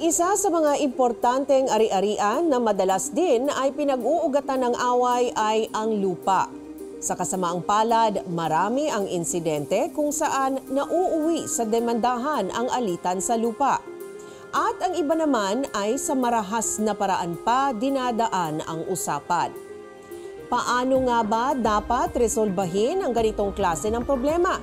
Isa sa mga importanteng ari-arian na madalas din ay pinag-uugatan ng away ay ang lupa. Sa kasamaang palad, marami ang insidente kung saan nauuwi sa demandahan ang alitan sa lupa. At ang iba naman ay sa marahas na paraan pa dinadaan ang usapan. Paano nga ba dapat resolbahin ang ganitong klase ng problema?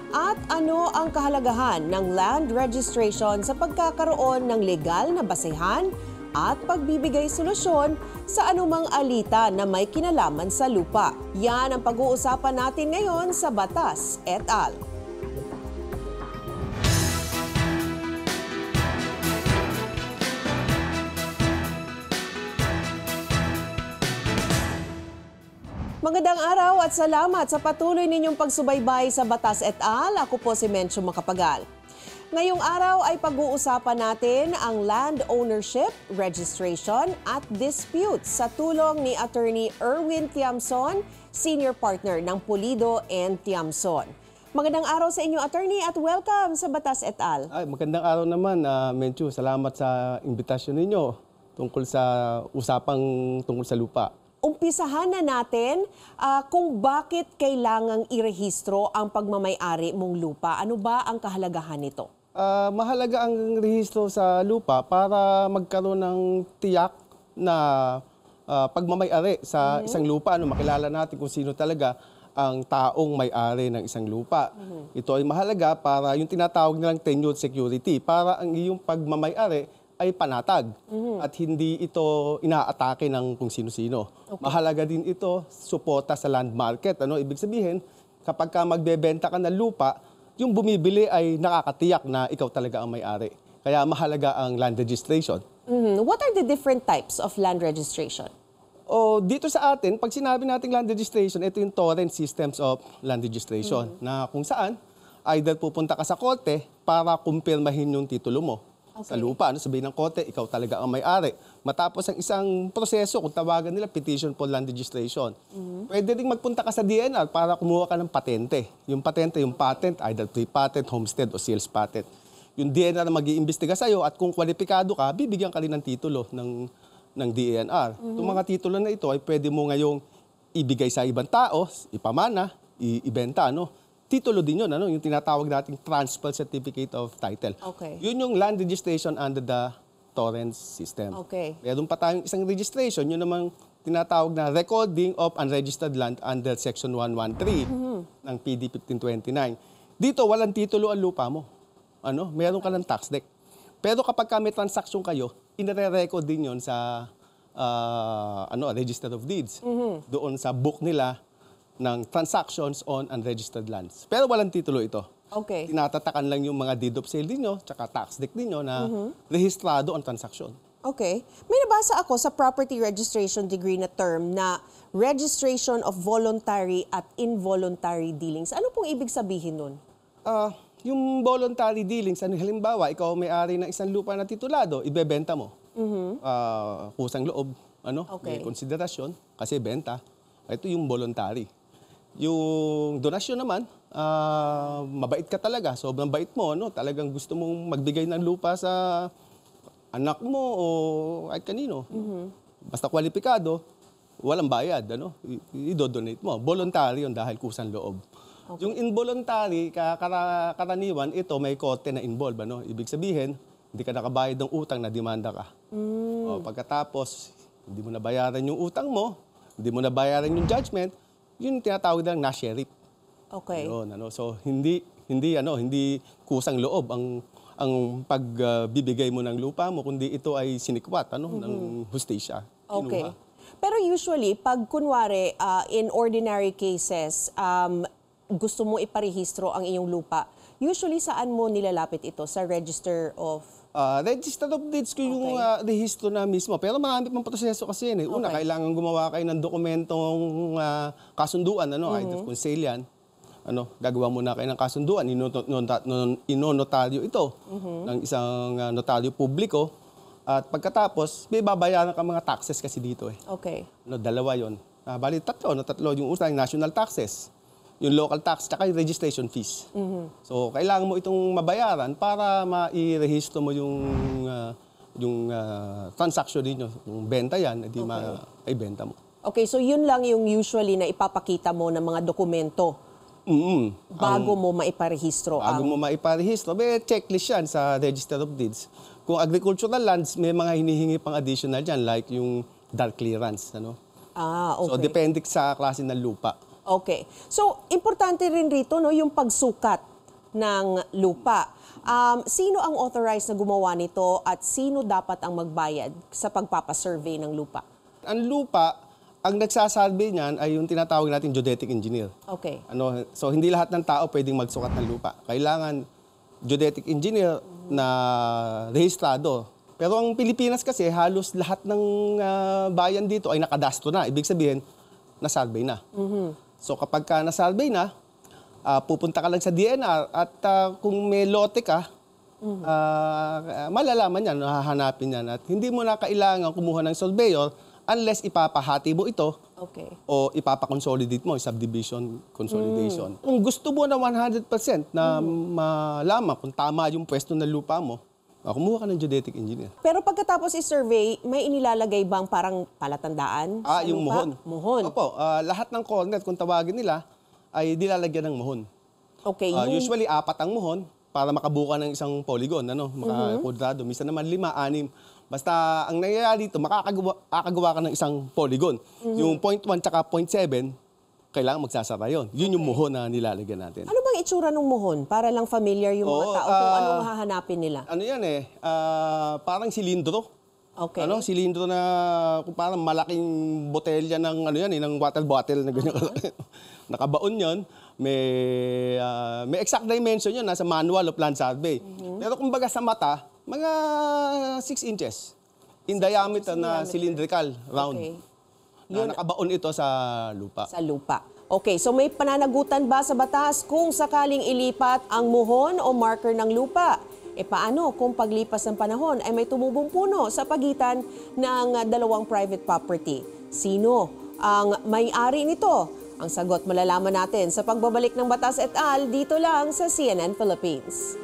At ano ang kahalagahan ng land registration sa pagkakaroon ng legal na basehan at pagbibigay solusyon sa anumang alitan na may kinalaman sa lupa? Yan ang pag-uusapan natin ngayon sa Batas et al. Magandang araw at salamat sa patuloy ninyong pagsubaybay sa Batas et al. Ako po si Mencho Macapagal. Ngayong araw ay pag-uusapan natin ang land ownership, registration at disputes sa tulong ni Attorney Erwin Tiamson, Senior Partner ng Pulido & Tiamson. Magandang araw sa inyo, Attorney, at welcome sa Batas et al. Magandang araw naman, Mencho. Salamat sa imbitasyon ninyo tungkol sa usapang tungkol sa lupa. Umpisahan na natin kung bakit kailangang irehistro ang pagmamay-ari mong lupa. Ano ba ang kahalagahan nito? Mahalaga ang rehistro sa lupa para magkaroon ng tiyak na pagmamay-ari sa isang lupa. Makilala natin kung sino talaga ang taong may-ari ng isang lupa. Ito ay mahalaga para yung tinatawag nilang tenure security, para ang iyong pagmamay-ari ay panatag at hindi ito inaatake ng kung sino-sino. Okay. Mahalaga din ito, suporta sa land market. Ibig sabihin, kapag ka magbebenta ka ng lupa, yung bumibili ay nakakatiyak na ikaw talaga ang may-ari. Kaya mahalaga ang land registration. What are the different types of land registration? Dito sa atin, pag sinabi nating land registration, ito yung torrent systems of land registration na kung saan either pupunta ka sa korte para kumpirmahin yung titulo mo. Okay. Sa lupa, sabihin ng korte, ikaw talaga ang may-ari. Matapos ang isang proseso, kung tawagan nila, petition for land registration. Pwede rin magpunta ka sa DNR para kumuha ka ng patente. Yung patente, yung patent, either pre-patent, homestead, o sales patent. Yung DNR na mag-iimbestiga sa'yo at kung kwalipikado ka, bibigyan ka rin ng titulo ng DNR. Itong mga titulo na ito ay pwede mo ngayong ibigay sa ibang tao, ipamana, ibenta, titulo din yun, yung tinatawag nating transfer certificate of title. Okay. Yun yung land registration under the torrent system. Okay. Meron pa tayong isang registration, yun namang tinatawag na recording of unregistered land under section 113 ng PD 1529. Dito, walang titulo ang lupa mo. Meron ka ng tax deck. Pero kapag may transaction kayo, inire-record din yun sa Register of Deeds. Doon sa book nila ng transactions on unregistered lands. Pero walang titulo ito. Okay. Tinatatakan lang yung mga deed of sale ninyo, tsaka tax deck ninyo na rehistrado ang transaksyon. Okay. May nabasa ako sa property registration degree na term na registration of voluntary at involuntary dealings. Ano pong ibig sabihin nun? Yung voluntary dealings, halimbawa, ikaw may-ari ng isang lupa na titulado, ibebenta mo. Kusang loob, Okay. may konsiderasyon, kasi benta. Ito yung voluntary. Yung donasyon naman, mabait ka talaga. Sobrang bait mo, talagang gusto mong magbigay ng lupa sa anak mo o kahit kanino. Basta kwalipikado, walang bayad, i-donate mo. Voluntary yun dahil kusang loob. Okay. Yung involuntary, karaniwan, ito may korte na involved. Ibig sabihin, hindi ka nakabayad ng utang na demanda ka. Pagkatapos, hindi mo nabayaran yung utang mo, hindi mo nabayaran yung judgment, yun tinatawag nilang na-sheriff. Okay. Yun, so hindi kusang loob ang pagbibigay mo ng lupa mo, kundi ito ay sinikwat ng hustisya. Okay. Pero usually, pag kunwari, in ordinary cases, gusto mo iparehistro ang iyong lupa, usually saan mo nilalapit ito? Sa Register of... Register of Deeds ko yung rehistro na mismo. Pero marami pang proseso kasi yun. Una, kailangan gumawa kayo ng dokumentong kasunduan, either kung sale yan. Gagawa muna kayo ng kasunduan, inonotaryo ito ng isang notaryo publiko. At pagkatapos, may babayaran ka mga taxes kasi dito. Okay. Dalawa yun. Bali, tatlo. Yung usang national taxes. yung local tax, tsaka yung registration fees. So, kailangan mo itong mabayaran para ma-rehistro mo yung transaction ninyo. Kung benta yan, edi ay benta mo. Okay, so yun lang yung usually na ipapakita mo ng mga dokumento bago mo maiparehistro. Bago mo maiparehistro, may checklist yan sa Register of Deeds. Kung agricultural lands, may mga hinihingi pang additional dyan, like yung dark clearance. Ano? Okay. So, depende sa klase ng lupa. Okay. So, importante rin rito no, yung pagsukat ng lupa. Sino ang authorized na gumawa nito at sino dapat ang magbayad sa pagpapasurvey ng lupa? Ang lupa, ang nagsasurvey niyan ay yung tinatawag natin geodetic engineer. Okay. So, hindi lahat ng tao pwedeng magsukat ng lupa. Kailangan geodetic engineer na rehistrado. Pero ang Pilipinas kasi, halos lahat ng bayan dito ay nakadasto na. Ibig sabihin, nasurvey na. So, kapag ka nasurvey na, pupunta ka lang sa DNR at kung may lote ka, malalaman yan, hahanapin yan. At hindi mo na kailangan kumuha ng surveyor unless ipapahati mo ito o ipapakonsolidate mo, subdivision consolidation. Kung gusto mo na 100% na malaman kung tama yung pwesto ng lupa mo, kumuha ka ng geodetic engineer. Pero pagkatapos i-survey, may inilalagay bang parang palatandaan sa Yung lupa? muhon. Muhon. Opo, lahat ng corner, kung tawagin nila, ay dilalagyan ng muhon. Okay. Usually, 4 ang muhon para makabuka ng isang polygon, makakuadrado. Minsan naman 5, 6. Basta ang nangyayari dito, makakagawa ka ng isang polygon. Yung 0.1 tsaka 0.7, kailangan magsasara yun. Yun yung muhon na nilalagyan natin. Ano bang itsura ng muhon? Para lang familiar yung mga tao kung anong hahanapin nila. Ano yan parang silindro. Okay. Silindro na parang malaking botelya ng ng water bottle na ganyan. Nakabaon 'yon. May exact dimension 'yon nasa Manual of Land Survey. Pero kumbaga sa mata, mga 6 inches in diameter na cylindrical round. Okay. Na nakabaon ito sa lupa. Sa lupa. Okay, so may pananagutan ba sa batas kung sakaling ilipat ang muhon o marker ng lupa? Paano kung paglipas ng panahon ay may tumubong puno sa pagitan ng dalawang private property? Sino ang may-ari nito? Ang sagot malalaman natin sa pagbabalik ng Batas et al. Dito lang sa CNN Philippines.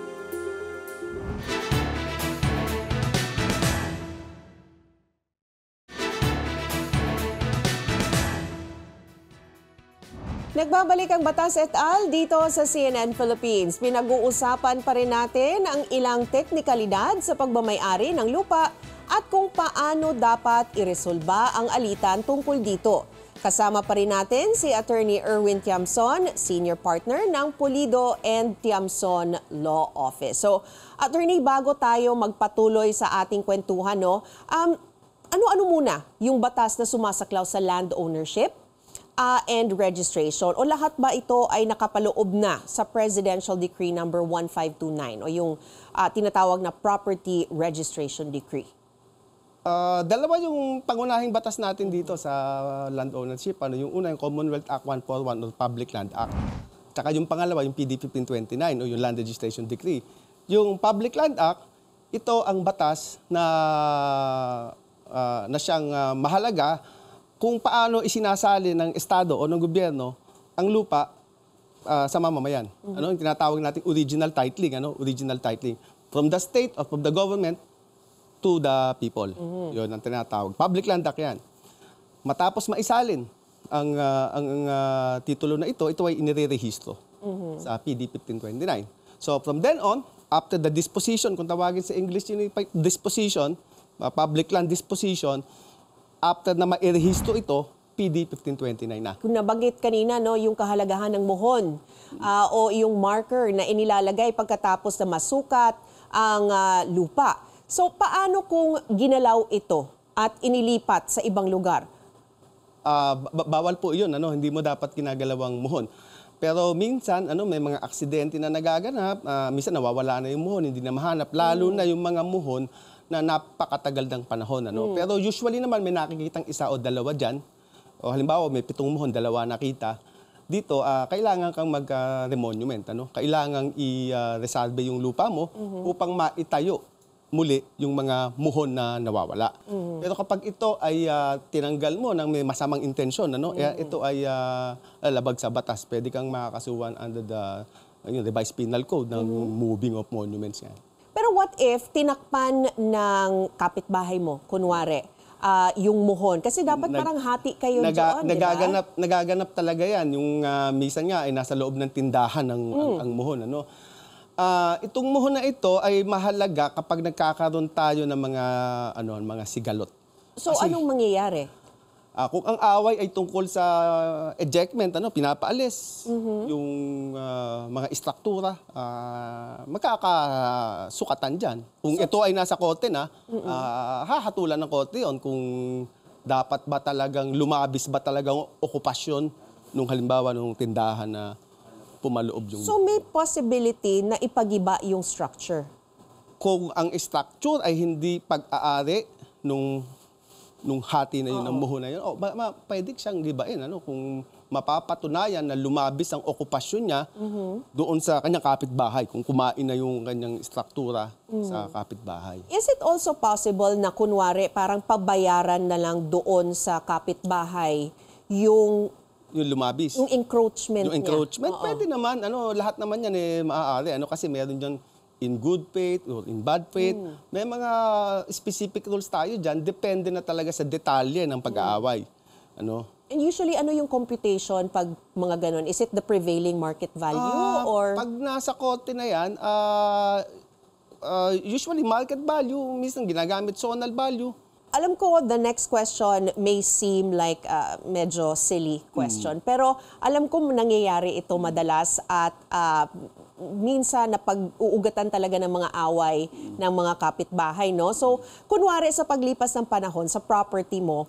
Nagbabalik ang Batas et al. Dito sa CNN Philippines. Pinag-uusapan pa rin natin ang ilang teknikalidad sa pagmamay-ari ng lupa at kung paano dapat iresolba ang alitan tungkol dito. Kasama pa rin natin si Attorney Erwin Tiamson, Senior Partner ng Pulido and Tiamson Law Office. So, Attorney, bago tayo magpatuloy sa ating kwentuhan, ano-ano muna yung batas na sumasaklaw sa land ownership and registration? O lahat ba ito ay nakapaloob na sa Presidential Decree number 1529 o yung tinatawag na Property Registration Decree? Dalawa yung pangunahing batas natin dito sa land ownership. Yung una, yung Commonwealth Act 141 o Public Land Act. Tsaka yung pangalawa, yung PD 1529 o yung Land Registration Decree. Yung Public Land Act, ito ang batas na siyang mahalaga kung paano isinasali ng Estado o ng gobyerno ang lupa sa mamamayan. Yung tinatawag natin original titling. Original titling. From the state or from the government to the people. Yun ang tinatawag. Public Land Act yan. Matapos maisalin ang titulo na ito ay inirerehistro sa PD 1529. So from then on, after the disposition, kung tawagin sa English yun, disposition, public land disposition, after na mairehistro ito, PD 1529 na. Kung nabanggit kanina, yung kahalagahan ng muhon o yung marker na inilalagay pagkatapos na masukat ang lupa. So, paano kung ginalaw ito at inilipat sa ibang lugar? Bawal po yun. Hindi mo dapat ginagalawang muhon. Pero minsan, may mga aksidente na nagaganap. Minsan nawawala na yung muhon, hindi na mahanap. Lalo na yung mga muhon na napakatagal ng panahon. Pero usually naman may nakikitang isa o dalawa dyan. O halimbawa, may 7 muhon, 2 nakita. Dito, kailangan kang mag-remonument. Kailangan i-resolve yung lupa mo upang maitayo muli yung mga muhon na nawawala. Pero kapag ito ay tinanggal mo ng may masamang intensyon, ito ay labag sa batas. Pwede kang makakasuhan under the revised penal code ng moving of monuments yan. Pero Pero what if tinakpan ng kapitbahay mo, kunwari, yung muhon? Kasi dapat parang hati kayo doon, di ba? Nagaganap talaga yan. Yung minsan nga ay nasa loob ng tindahan ang muhon. Ano? Itong muhon na ito ay mahalaga kapag nagkakaroon tayo ng mga sigalot. So anong mangyayari? Kung ang away ay tungkol sa ejectment, pinapaalis yung mga istruktura, magkakasukatan dyan. Kung ito ay nasa korte na, hahatulan ng korte yun kung dapat ba talagang lumabis ba talagang okupasyon nung halimbawa nung tindahan na pumaloob yung... So may possibility na ipagiba yung structure? Kung ang structure ay hindi pag-aari nung hati na yun, ng muhon na yun, pwede siyang gibain. Kung mapapatunayan na lumabis ang okupasyon niya doon sa kanyang kapitbahay, kung kumain na yung kanyang struktura sa kapitbahay. Is it also possible na kunwari parang pabayaran na lang doon sa kapitbahay yung lumabis? Yung encroachment Yung encroachment, pwede naman. Lahat naman yan maaari. Kasi meron dyan in good faith or in bad faith. May mga specific rules tayo dyan. Depende na talaga sa detalye ng pag-aaway. And usually, ano yung computation pag mga ganon? Is it the prevailing market value? Or Pag nasa korte na yan, usually market value, minsan ginagamit zonal value. alam ko, the next question may seem like medyo silly question. Pero alam ko nangyayari ito madalas at minsan na pag-uugatan talaga ng mga away ng mga kapitbahay. No? So, kunwari sa paglipas ng panahon sa property mo,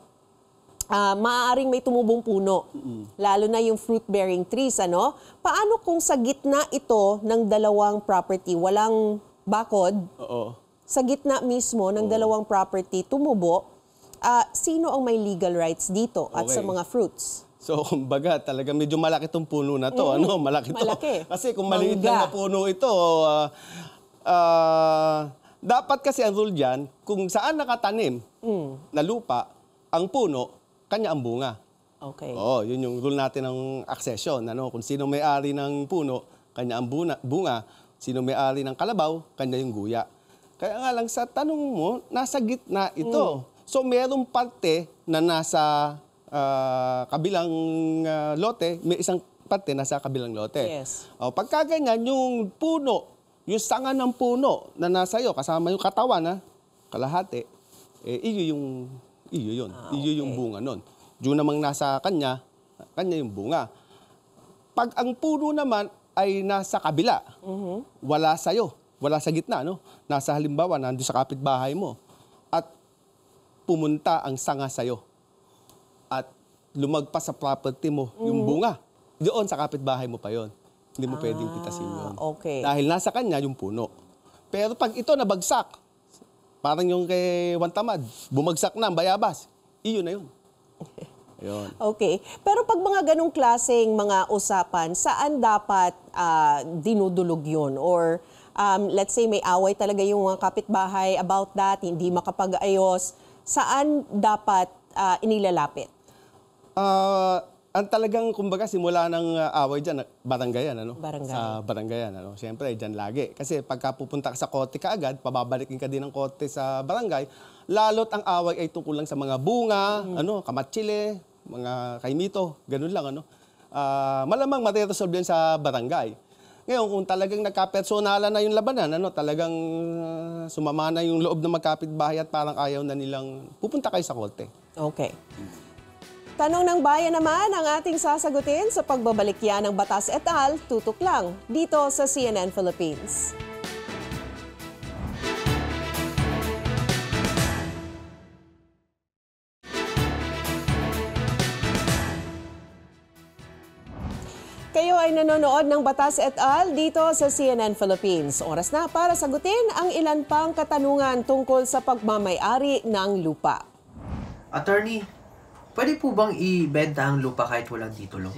maaaring may tumubong puno, lalo na yung fruit-bearing trees. Ano? Paano kung sa gitna ito ng dalawang property, walang bakod? Oo. Sa gitna mismo ng dalawang property tumubo, sino ang may legal rights dito at sa mga fruits? So, kumbaga, talaga medyo malaki itong puno na to. Malaki to. Malaki. Kasi kung maliit lang na puno ito, dapat kasi ang rule dyan, kung saan nakatanim na lupa, ang puno, kanya ang bunga. Okay. Oo, yun yung rule natin ng accession. Kung sino may-ari ng puno, kanya ang bunga. Sino may-ari ng kalabaw, kanya yung guya. Kaya nga lang sa tanong mo, nasa gitna ito. So merong parte na nasa kabilang lote, may isang parte nasa kabilang lote. Yes. Pagka ganyan, yung puno, yung sanga ng puno na nasa iyo, kasama yung katawan, kalahati, iyo yun. Iyo yung bunga nun. Yung namang nasa kanya yung bunga. Pag ang puno naman ay nasa kabila, wala sa'yo. Wala sa gitna, Nasa halimbawa, nandun sa kapitbahay mo. At pumunta ang sanga sa'yo. At lumagpas sa property mo yung bunga. Doon sa kapitbahay mo pa yon. Hindi mo pwedeng pitasin yun. Okay. Dahil nasa kanya yung puno. Pero pag ito nabagsak, parang yung kay Juan Tamad, bumagsak na ang bayabas, iyon na yun. Yun. Okay. Pero pag mga ganong klaseng mga usapan, saan dapat dinudulog yun? Or let's say may away talaga yung mga kapitbahay about that, hindi makapag-ayos, saan dapat inilalapit? Ang talagang, kumbaga, simula ng away dyan, barangayan, Barangay. Sa barangayan, Siyempre, dyan lagi. Kasi pagka pupunta ka sa korte kaagad, pababalikin ka din ng korte sa barangay, lalo't ang away ay tungkol lang sa mga bunga, kamatsile, mga kaimito, ganun lang, malamang materesolve yan sa barangay. Ngayon, kung talagang nagka-personalan na yung labanan, talagang sumama na yung loob ng magkapitbahay at parang ayaw na nilang pupunta kayo sa korte. Okay. Tanong ng bayan naman ang ating sasagutin sa pagbabalik yan ng Batas et al. Tutok lang dito sa CNN Philippines. Kayo ay nanonood ng Batas et al. Dito sa CNN Philippines. Oras na para sagutin ang ilan pang katanungan tungkol sa pagmamay-ari ng lupa. Attorney, pwede po bang ibenta ang lupa kahit walang titulo?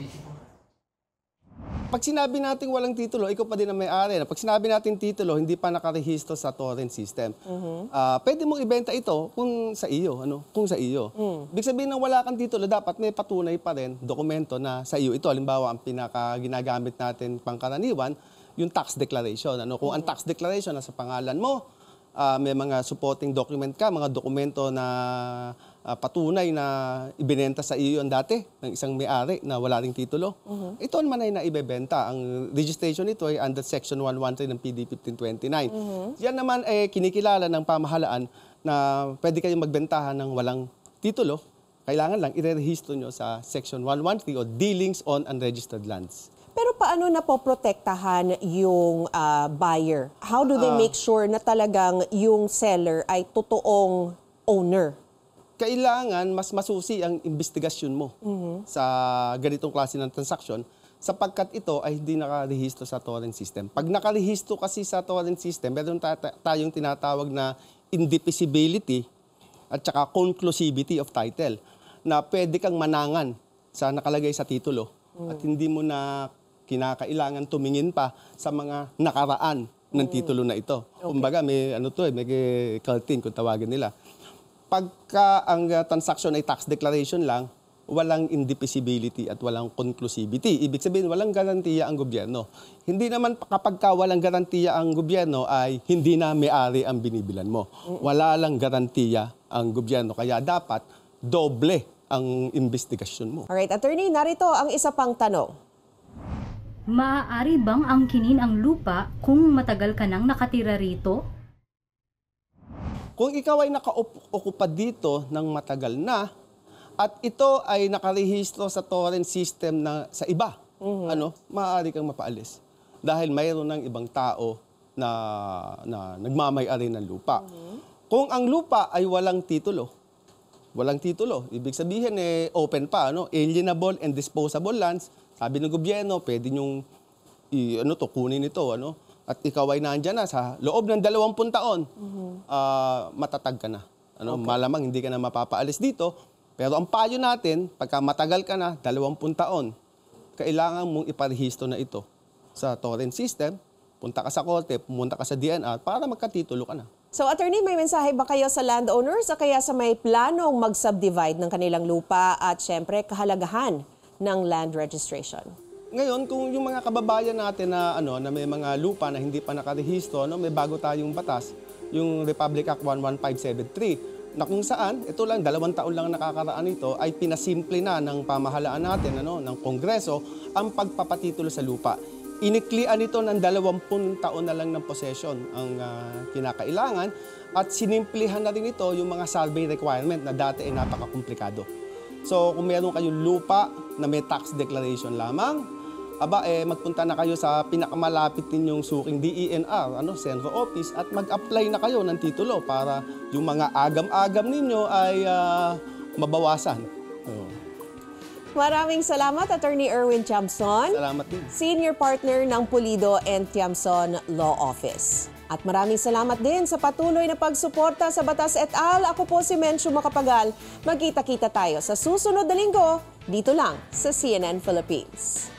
Pag sinabi natin walang titulo, ikaw pa din ang may-ari. Pag sinabi natin titulo, hindi pa nakarehistro sa torrent system. Pwede mong ibenta ito kung sa iyo. Kung sa iyo. Ibig sabihin ng wala kang titulo, dapat may patunay pa rin, dokumento na sa iyo. Ito, halimbawa, ang pinaka-ginagamit natin pangkaraniwan, yung tax declaration. Kung ang tax declaration nasa pangalan mo, may mga supporting document ka, mga dokumento na patunay na ibinenta sa iyo yan dati ng isang may-ari na wala ring titulo. Ito naman ay naibebenta. Ang registration nito ay under Section 113 ng PD 1529. Yan naman ay kinikilala ng pamahalaan na pwede kayong magbentahan ng walang titulo. Kailangan lang irerehistro nyo sa Section 113 o Dealings on Unregistered Lands. Pero paano napoprotektahan yung buyer? How do they make sure na talagang yung seller ay totoong owner? Kailangan mas masusi ang investigasyon mo sa ganitong klase ng transaksyon sapagkat ito ay hindi nakarehistro sa torrent system. Pag nakarehistro kasi sa torrent system, meron tayong tinatawag na indivisibility at saka conclusivity of title na pwede kang manangan sa nakalagay sa titulo at hindi mo na kinakailangan tumingin pa sa mga nakaraan ng titulo na ito. Kumbaga may may curtain kung tawagin nila. Pagka ang transaction ay tax declaration lang, walang indivisibility at walang conclusivity. Ibig sabihin, walang garantiya ang gobyerno. Hindi naman kapag walang garantiya ang gobyerno ay hindi na may-ari ang binibilan mo. Wala lang garantiya ang gobyerno. Kaya dapat doble ang investigasyon mo. Alright, attorney, narito ang isa pang tanong. Maaari bang angkinin ang lupa kung matagal ka nang nakatira rito? Kung ikaw ay naka-okupa dito ng matagal na at ito ay nakarehistro sa torrent system na sa iba, maaari kang mapaalis. Dahil mayroon ng ibang tao na nagmamay-ari ng lupa. Kung ang lupa ay walang titulo, ibig sabihin open pa, alienable and disposable lands, sabi ng gobyerno, pwede nyong kunin ito, at ikaw ay nandiyan na sa loob ng 20 taon, matatag ka na. Malamang hindi ka na mapapaalis dito. Pero ang payo natin, pagka matagal ka na, 20 taon, kailangan mong iparehistro na ito sa torrent system, punta ka sa korte, pumunta ka sa DNR para magkatitulo ka na. So, attorney, may mensahe ba kayo sa landowners o kaya sa may planong mag-subdivide ng kanilang lupa at syempre kahalagahan ng land registration? Ngayon, kung yung mga kababayan natin na na may mga lupa na hindi pa nakarehistro, may bago tayong batas, yung Republic Act 11573, na kung saan, ito lang, 2 taon lang nakakaraan ito, ay pinasimple na ng pamahalaan natin, ng Kongreso, ang pagpapatitulo sa lupa. Iniklian ito ng 20 taon na lang ng possession ang kinakailangan at sinimplihan na rin ito yung mga survey requirement na dati ay napakakomplikado. So, kung meron kayong lupa na may tax declaration lamang, magpunta na kayo sa pinakamalapit ninyong suking DENR, Central Office, at mag-apply na kayo ng titulo para yung mga agam-agam ninyo ay mabawasan. Maraming salamat, Attorney Erwin Tiamson. Salamat din. Senior Partner ng Pulido and Tiamson Law Office. At maraming salamat din sa patuloy na pagsuporta sa Batas et al. Ako po si Mencio Macapagal. Magkita-kita tayo sa susunod na linggo, dito lang sa CNN Philippines.